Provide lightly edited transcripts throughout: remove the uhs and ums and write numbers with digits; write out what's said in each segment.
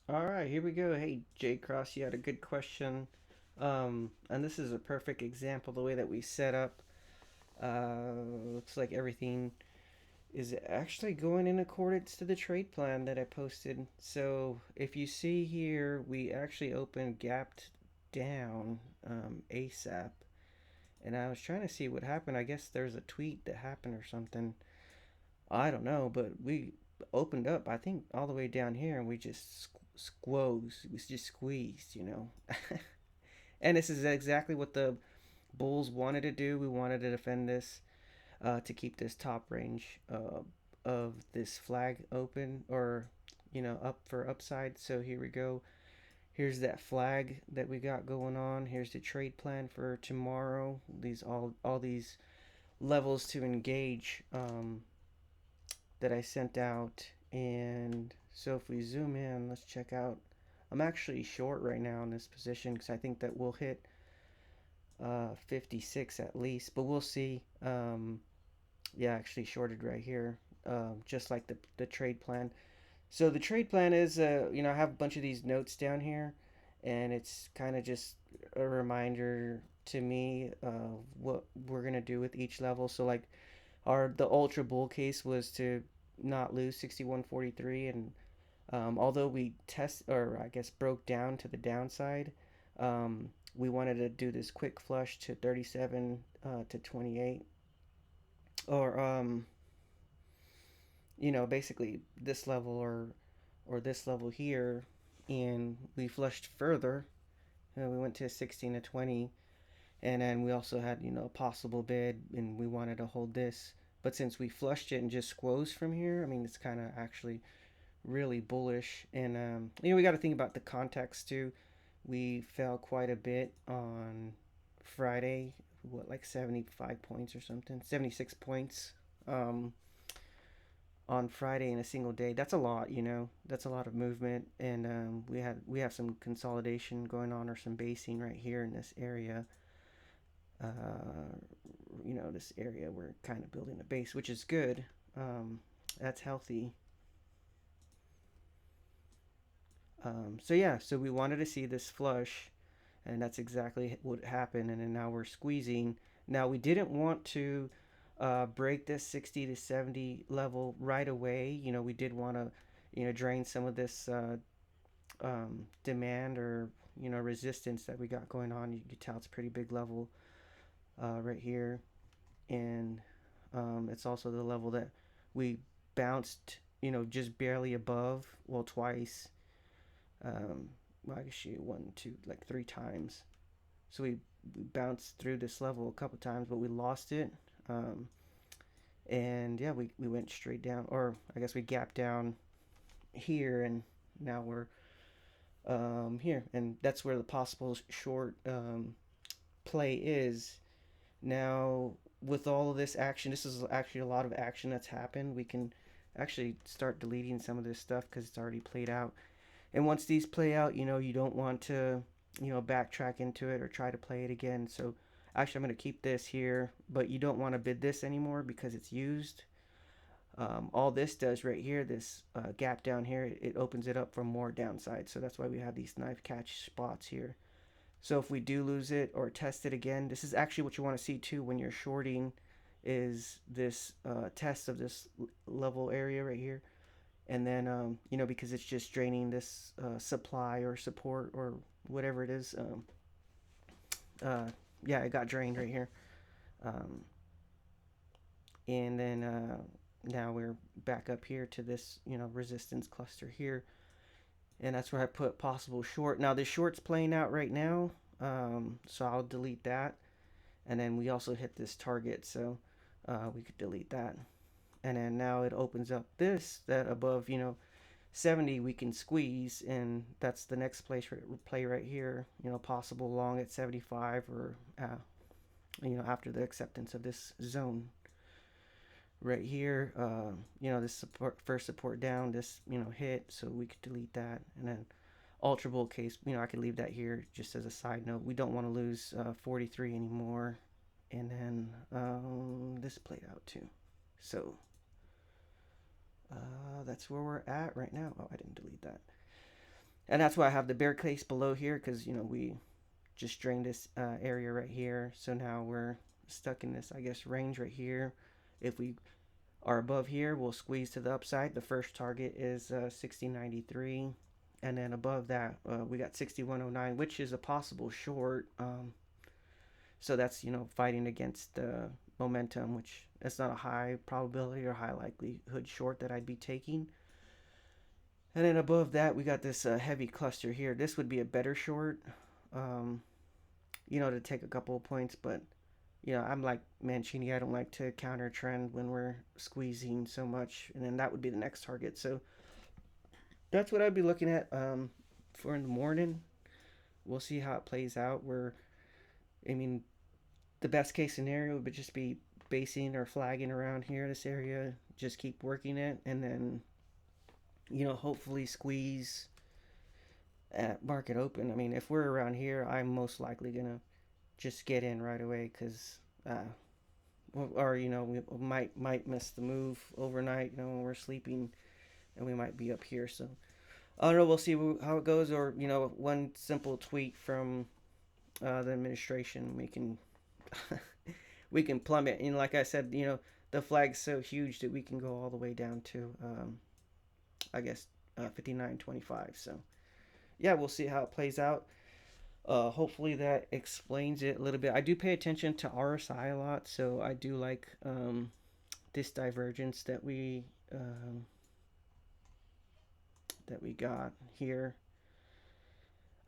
All right, here we go. Hey, Jcros, you had a good question. And this is a perfect example the way that we set up. Looks like everything is actually going in accordance to the trade plan that I posted. So if you see here, we actually opened gapped down ASAP. And I was trying to see what happened. I guess there's a tweet that happened or something. I don't know, but we opened up, I think, all the way down here, and we just squoze. We just squeezed, you know. And this is exactly what the Bulls wanted to do. We wanted to defend this to keep this top range of this flag open or, up for upside. So here we go. Here's that flag that we got going on. Here's the trade plan for tomorrow. These all these levels to engage that I sent out. And so if we zoom in, let's check out. I'm actually short right now in this position because I think that we'll hit 56 at least, but we'll see. Yeah, actually shorted right here, just like the trade plan. So the trade plan is, I have a bunch of these notes down here, and it's kind of just a reminder to me of what we're gonna do with each level. So like the ultra bull case was to not lose 61.43, and although we test or I guess broke down to the downside, we wanted to do this quick flush to 37 to 28, or basically this level or this level here, and we flushed further. We went to 16 to 20, and then we also had a possible bid, and we wanted to hold this. But since we flushed it and just squoze from here, I mean it's kind of actually really bullish. And we got to think about the context too. We fell quite a bit on Friday, what, like 75 points or something, 76 points um, on Friday in a single day. That's a lot, That's a lot of movement, and we have some consolidation going on or some basing right here in this area. This area we're kind of building a base, which is good. That's healthy. So yeah, so we wanted to see this flush, and that's exactly what happened. And then now we're squeezing. Now we didn't want to break this 60 to 70 level right away. We did want to, drain some of this demand or resistance that we got going on. You can tell it's a pretty big level right here, and it's also the level that we bounced, just barely above. Well, twice. Well, actually, one, two, like three times. So we bounced through this level a couple times, but we lost it. Um, and yeah, we went straight down, or I guess we gapped down here, and now we're here, and that's where the possible short play is. Now, with all of this action, this is actually a lot of action that's happened. We can actually start deleting some of this stuff because it's already played out. And once these play out, you don't want to, backtrack into it or try to play it again. So actually, I'm going to keep this here, but you don't want to bid this anymore because it's used. All this does right here, this gap down here, it opens it up for more downside. So that's why we have these knife catch spots here. So if we do lose it or test it again, this is actually what you want to see too when you're shorting, is this test of this level area right here. And then because it's just draining this supply or support or whatever it is. Uh, yeah, it got drained right here. um, and then now we're back up here to this resistance cluster here, and that's where I put possible short. Now the short's playing out right now, so I'll delete that. And then we also hit this target, so we could delete that. And then now it opens up this, that above 70 we can squeeze, and that's the next play right here. Possible long at 75, or after the acceptance of this zone right here. This first support down, this hit, so we could delete that. And then ultra bull case, I could leave that here just as a side note. We don't want to lose 43 anymore. And then this played out too, so that's where we're at right now. Oh, I didn't delete that. And that's why I have the bear case below here, because we just drained this area right here. So now we're stuck in this, I guess, range right here. If we are above here, we'll squeeze to the upside. The first target is 6093. And then above that, we got 6109, which is a possible short. So that's, fighting against the momentum, which it's not a high probability or high likelihood short that I'd be taking. And then above that, we got this heavy cluster here. This would be a better short, um, to take a couple of points. But, I'm like Mancini. I don't like to counter trend when we're squeezing so much. And then that would be the next target. So that's what I'd be looking at for in the morning. We'll see how it plays out. I mean, the best case scenario would just be basing or flagging around here, this area. Just keep working it. And then, hopefully squeeze at market open. I mean, if we're around here, I'm most likely gonna just get in right away because, or we might miss the move overnight. When we're sleeping, and we might be up here. So I don't know. We'll see how it goes. Or one simple tweet from the administration, we can we can plummet. And like I said, the flag's so huge that we can go all the way down to, I guess, 59.25. So yeah, we'll see how it plays out. Hopefully that explains it a little bit. I do pay attention to RSI a lot, so I do like this divergence that we got here.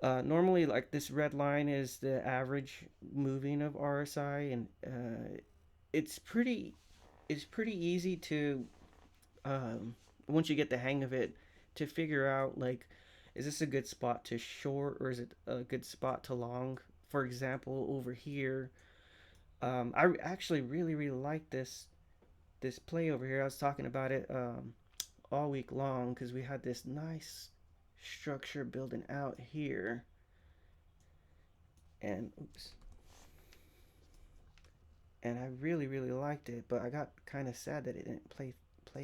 Normally, like this red line is the average moving of RSI, and it's pretty easy to, once you get the hang of it, to figure out, like, is this a good spot to short or is it a good spot to long? For example, over here, I actually really like this play over here. I was talking about it all week long because we had this nice structure building out here, and oops, and I really liked it, but I got kind of sad that it didn't play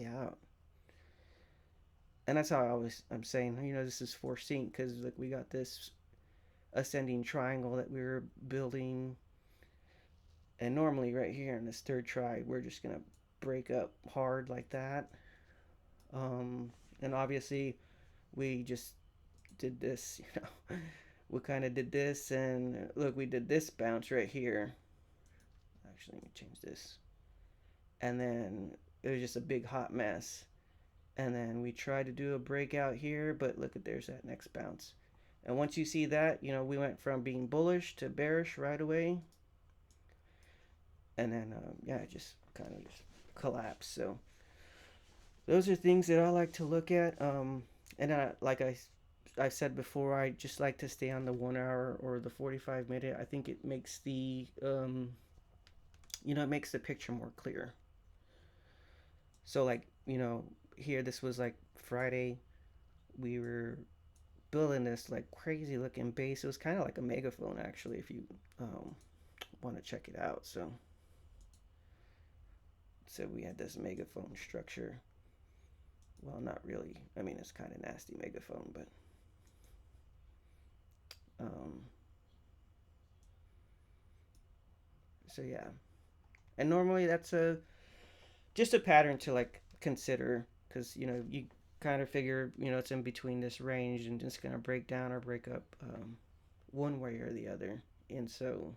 out. And that's how I'm saying, this is foreseen because like we got this ascending triangle that we were building, and normally right here in this third try we're just gonna break up hard like that. And obviously we just did this, we kind of did this, and look, we did this bounce right here. Actually, let me change this. And then it was just a big hot mess. And then we tried to do a breakout here, but look at, there's that next bounce. And once you see that, we went from being bullish to bearish right away. And then, yeah, it just kind of just collapsed. So those are things that I like to look at. And like I've said before, I just like to stay on the 1 hour or the 45 minute. I think it makes it makes the picture more clear. So like, here, this was like Friday. We were building this like crazy looking base. It was kind of like a megaphone, actually, if you want to check it out. So we had this megaphone structure. Well, not really. I mean, it's kind of nasty megaphone, but um, so yeah. And normally that's just a pattern to like consider, because you kind of figure it's in between this range and it's gonna break down or break up, one way or the other. And so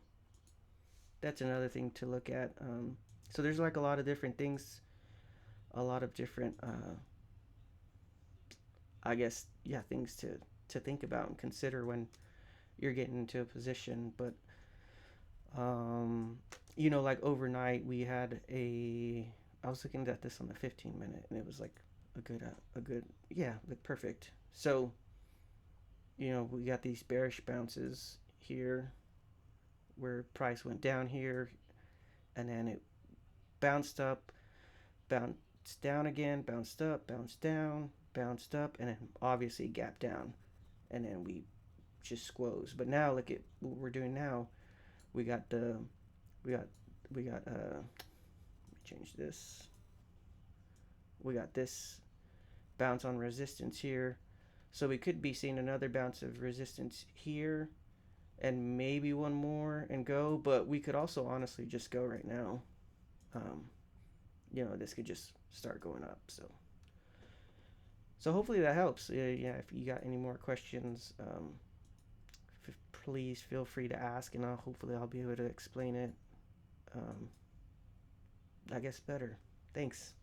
that's another thing to look at. So there's like a lot of different things, a lot of different, I guess, yeah, things to think about and consider when you're getting into a position. But like overnight we had I was looking at this on the 15 minute, and it was like a good, yeah, like perfect. So we got these bearish bounces here where price went down here, and then it bounced up, bounced down again, bounced up, bounced down, bounced up, and then obviously gapped down, and then we just squoze. But now look at what we're doing now. We got we got let me change this. We got this bounce on resistance here. So we could be seeing another bounce of resistance here and maybe one more and go, but we could also honestly just go right now. Um, this could just start going up. So hopefully that helps. Yeah, if you got any more questions, please feel free to ask, and hopefully I'll be able to explain it, um, I guess, better. Thanks.